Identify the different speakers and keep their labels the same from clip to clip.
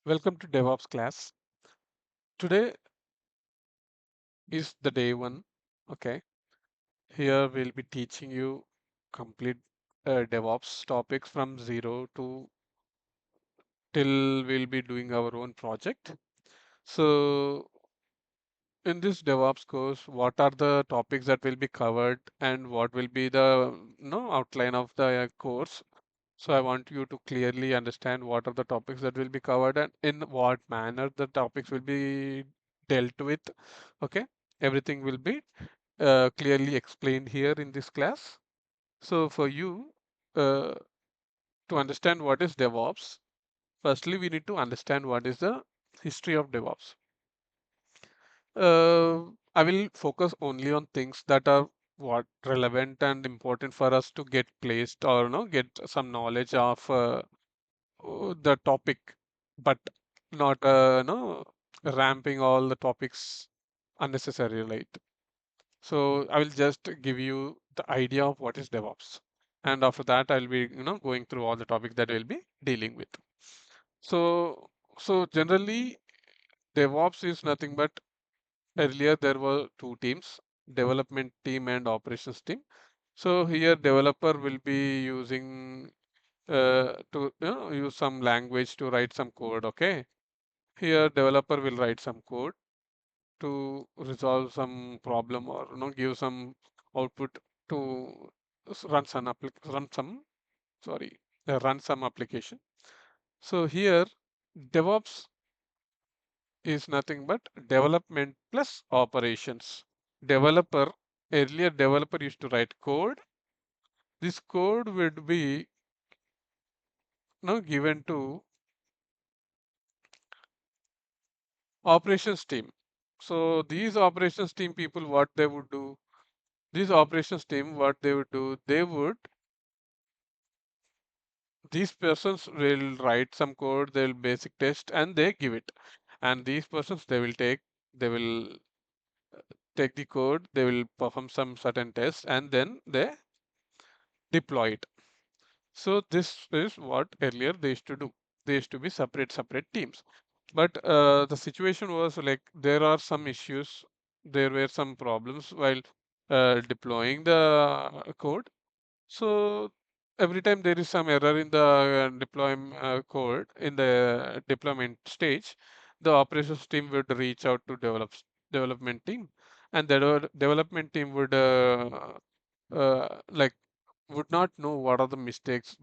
Speaker 1: Welcome to DevOps class. Today is the day one. Okay. Here we'll be teaching you complete DevOps topics from zero to till we'll be doing our own project. So in this DevOps course, what are the topics that will be covered and what will be the outline of the course? So I want you to clearly understand what are the topics that will be covered and in what manner the topics will be dealt with. Okay, everything will be clearly explained here in this class. So for you uh, to understand what is DevOps, firstly we need to understand what is the history of DevOps. I will focus only on things that are what relevant and important for us to get placed or get some knowledge of the topic, but not ramping all the topics unnecessarily, right? So I will just give you the idea of what is DevOps. And after that, I'll be, going through all the topics that we'll be dealing with. So, so generally, DevOps is nothing but earlier there were two teams, development team and operations team. So here developer will be using to use some language to write some code. Okay. Here developer will write some code to resolve some problem or give some output to run some sorry run some application. So here DevOps is nothing but development plus operations. Developer Earlier developer used to write code. This code would be given to operations team. So these operations team people, what they would do, these operations team, what they would do, these persons will write some code, they'll basic test and they give it. And these persons, they will take the code, they will perform some certain tests and then they deploy it. So this is what earlier they used to do. They used to be separate teams. But the situation was like there are some issues, there were some problems while deploying the code. So every time there is some error in the deployment code in the deployment stage, the operations team would reach out to development team, and the development team would like would not know what are the mistakes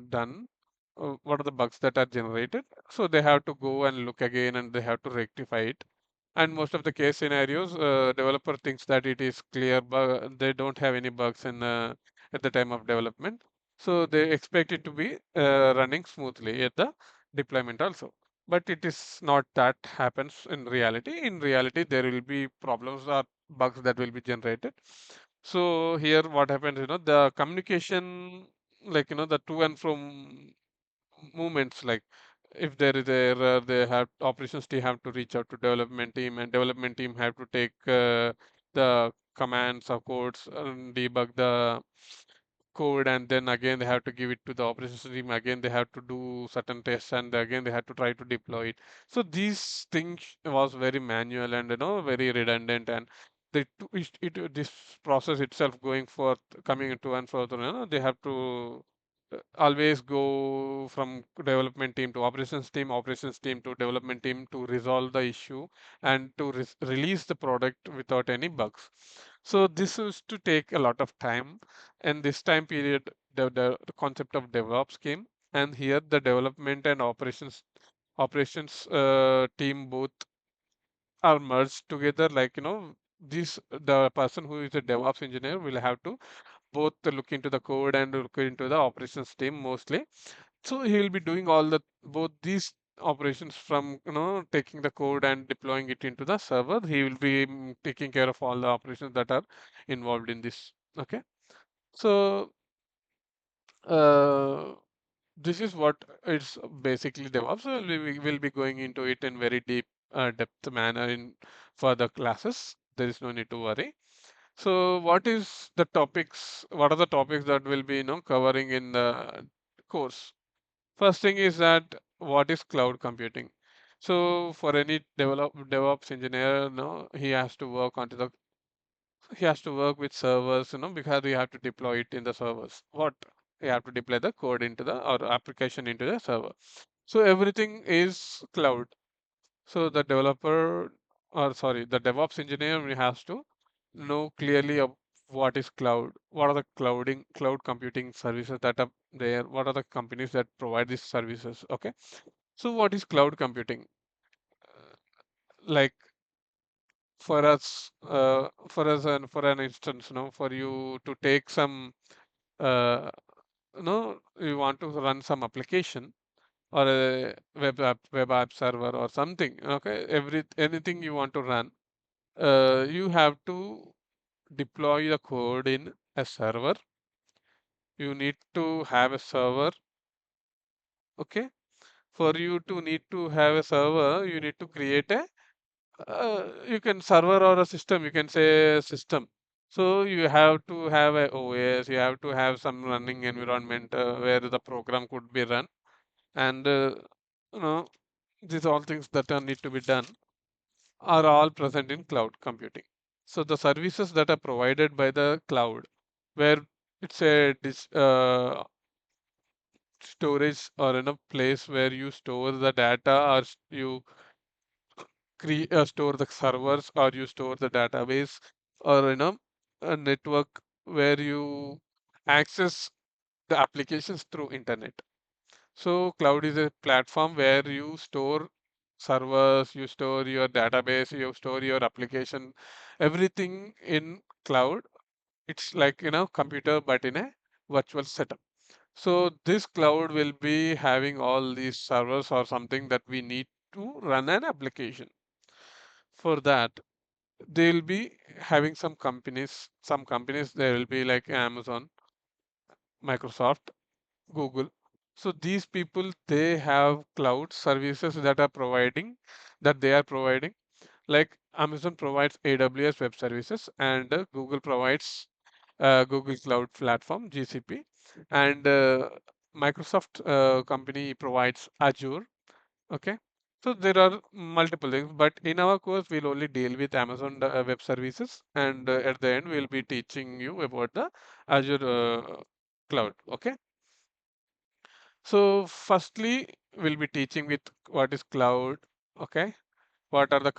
Speaker 1: done, what are the bugs that are generated. So they have to go and look again and they have to rectify it. And most of the case scenarios, developer thinks that it is clear, but they don't have any bugs in at the time of development. So they expect it to be running smoothly at the deployment also. But it is not that happens in reality. In reality, there will be problems or bugs that will be generated. So here what happens, the communication, like, the to and from movements, like if there is a error, they have operations team have to reach out to development team and development team have to take the commands or codes and debug the code and then again they have to give it to the operations team, again they have to do certain tests and again they have to try to deploy it. So these things was very manual and very redundant, and this process itself going forth coming into and further, they have to always go from development team to operations team to development team to resolve the issue and to release the product without any bugs. So this is to take a lot of time, and this time period the concept of DevOps came, and here the development and operations team both are merged together. Like this the person who is a DevOps engineer will have to both look into the code and look into the operations team mostly. So he will be doing all the both these operations from taking the code and deploying it into the server. He will be taking care of all the operations that are involved in this. Okay. So uh, this is what it's basically DevOps. So we will be going into it in very deep depth manner in further classes. There is no need to worry. So what is the topics? What are the topics that will be covering in the course? First thing is that what is cloud computing? So for any DevOps engineer, he has to work with servers, because we have to deploy it in the servers. What? We have to deploy the code into the or application into the server. So everything is cloud. So the developer, or sorry, the DevOps engineer has to know clearly of what is cloud, what are the cloud computing services that are there, what are the companies that provide these services. Okay. So what is cloud computing? Like and for an instance, for you to take some, uh, you want to run some application or a web app server or something. Okay, anything you want to run, you have to deploy the code in a server. You need to have a server. Okay, for you to need to have a server, you need to create a you can server or a system. You can say a system. So you have to have a OS. You have to have some running environment where the program could be run, and you know these all things that are need to be done are all present in cloud computing. So the services that are provided by the cloud, where it's a storage or in a place where you store the data or you store the servers or you store the database or a network where you access the applications through internet. So cloud is a platform where you store servers, you store your database, you store your application, everything in cloud. It's like computer but in a virtual setup. So this cloud will be having all these servers or something that we need to run an application. For that, they'll be having some companies there will be like Amazon, Microsoft, Google. So these people, they have cloud services that they are providing. Like Amazon provides AWS web services, and Google provides Google Cloud Platform (GCP), and Microsoft company provides Azure. Okay. So there are multiple things, but in our course, we'll only deal with Amazon Web Services, and at the end, we'll be teaching you about the Azure Cloud. Okay. So firstly, we'll be teaching with what is cloud. Okay. What are the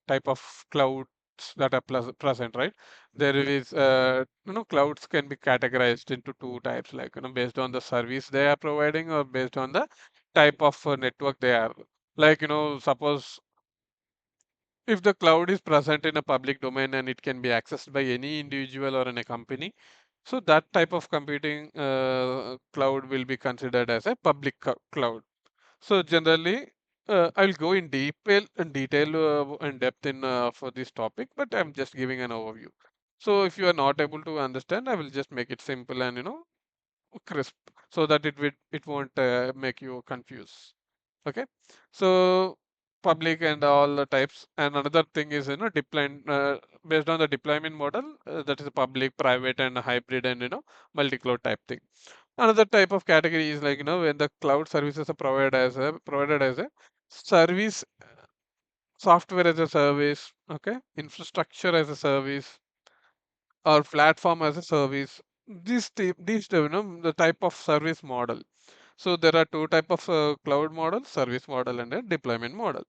Speaker 1: type of clouds that are present, right? There is, clouds can be categorized into two types, like, based on the service they are providing or based on the type of network they are. Like, suppose if the cloud is present in a public domain and it can be accessed by any individual or in a company, so that type of computing cloud will be considered as a public cloud. So generally, I'll go in depth in for this topic, but I'm just giving an overview. So if you are not able to understand, I will just make it simple and crisp, so that it won't make you confused. Okay, so public and all the types, and another thing is deployment based on the deployment model, that is a public, private, and a hybrid, and multi-cloud type thing. Another type of category is like when the cloud services are provided as a service, software as a service, okay, infrastructure as a service, or platform as a service. The type of service model. So there are two type of cloud model: service model and a deployment model.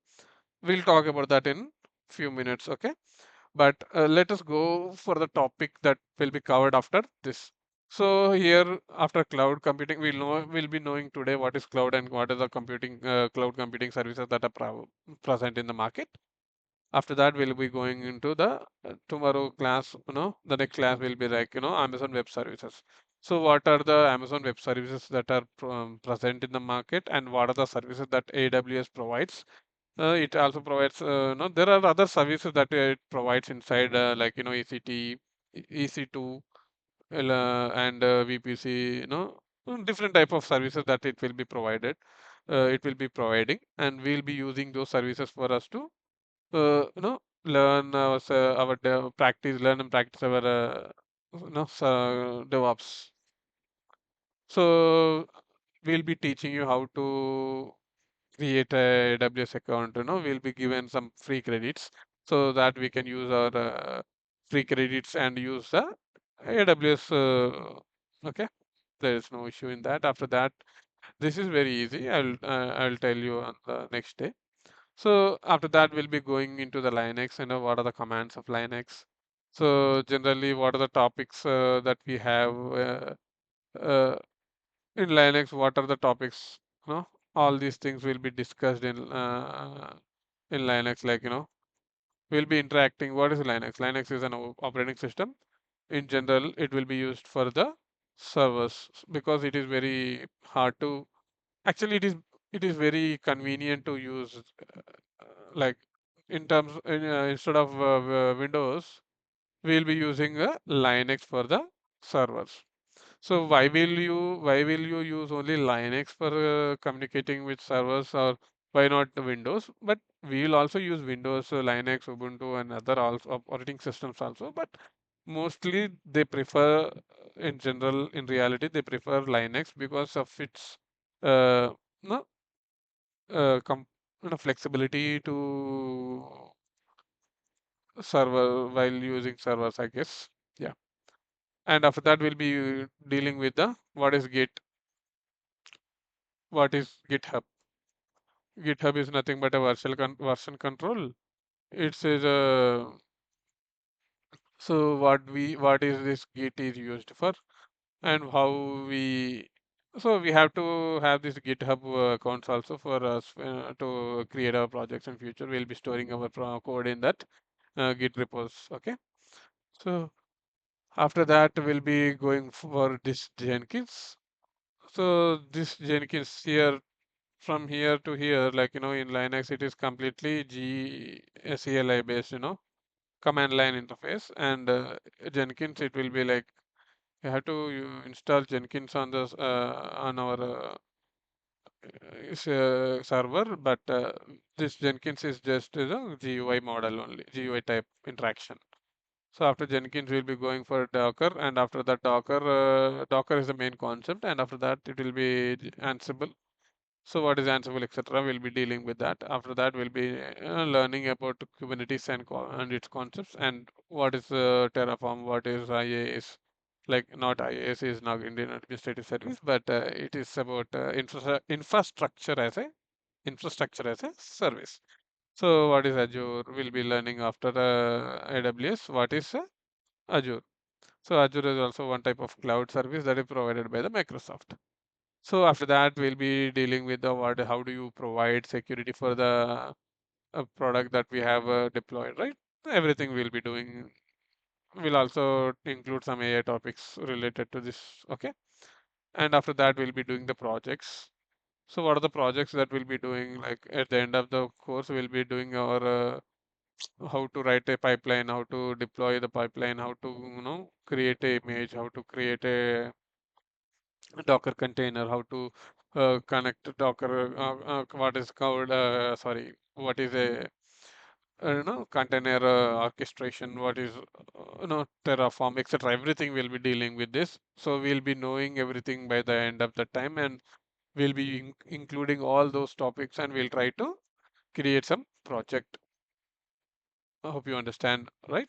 Speaker 1: We'll talk about that in few minutes, okay? But let us go for the topic that will be covered after this. So here, after cloud computing, we'll be knowing today what is cloud and what is the cloud computing services that are present in the market. After that, we'll be going into the tomorrow class. The next class will be like Amazon Web Services. So what are the Amazon Web Services that are present in the market, and what are the services that AWS provides? It also provides, there are other services that it provides inside, like EC2, and VPC. Different type of services that it will be provided. It will be providing, and we'll be using those services for us to learn learn and practice our DevOps. So we'll be teaching you how to create a AWS account, we'll be given some free credits so that we can use our free credits and use the AWS. Okay, there is no issue in that. After that, this is very easy. I'll tell you on the next day. So after that, we'll be going into the Linux and what are the commands of Linux. So generally, what are the topics that we have uh, in Linux? What are the topics? All these things will be discussed in Linux. Like we'll be interacting. What is Linux? Linux is an operating system. In general, it will be used for the servers because it is very hard to. Actually, it is very convenient to use. Like instead of Windows, we'll be using Linux for the servers. So why will you use only Linux for communicating with servers, or why not the Windows? But we will also use Windows, Linux, Ubuntu, and other also operating systems also. But mostly they prefer, in general, in reality, they prefer Linux because of its uh, no, com flexibility to server while using servers, I guess. Yeah. And after that, we'll be dealing with the what is GitHub. GitHub is nothing but a version control. It says so what is this Git is used for, and how we so we have to have this GitHub accounts also for us to create our projects in future. We'll be storing our code in that Git repos. Okay. So after that, we'll be going for this Jenkins. So this Jenkins here, from here to here, like in Linux, it is completely GCLI based, command line interface, and Jenkins, it will be like you have to install Jenkins on the on our server, but this Jenkins is just a GUI model only, GUI type interaction. So after Jenkins, we'll be going for Docker, and after that Docker is the main concept, and after that it will be Ansible. So what is Ansible, etc. We'll be dealing with that. After that, we'll be learning about Kubernetes and its concepts, and what is Terraform, what is IaaS. Like not IaaS is now Indian Administrative Service, but it is about infrastructure as a service. So what is Azure? We'll be learning after AWS. What is Azure? So Azure is also one type of cloud service that is provided by the Microsoft. So after that, we'll be dealing with how do you provide security for the product that we have deployed, right? Everything we'll be doing. We'll also include some AI topics related to this, okay? And after that, we'll be doing the projects. So what are the projects that we'll be doing? Like at the end of the course, we'll be doing our how to write a pipeline, how to deploy the pipeline, how to create a image, how to create a Docker container, how to connect Docker, what is called, sorry, what is a container orchestration, what is Terraform, etc. Everything we'll be dealing with this. So we'll be knowing everything by the end of the time, and we'll be including all those topics, and we'll try to create some project. I hope you understand, right?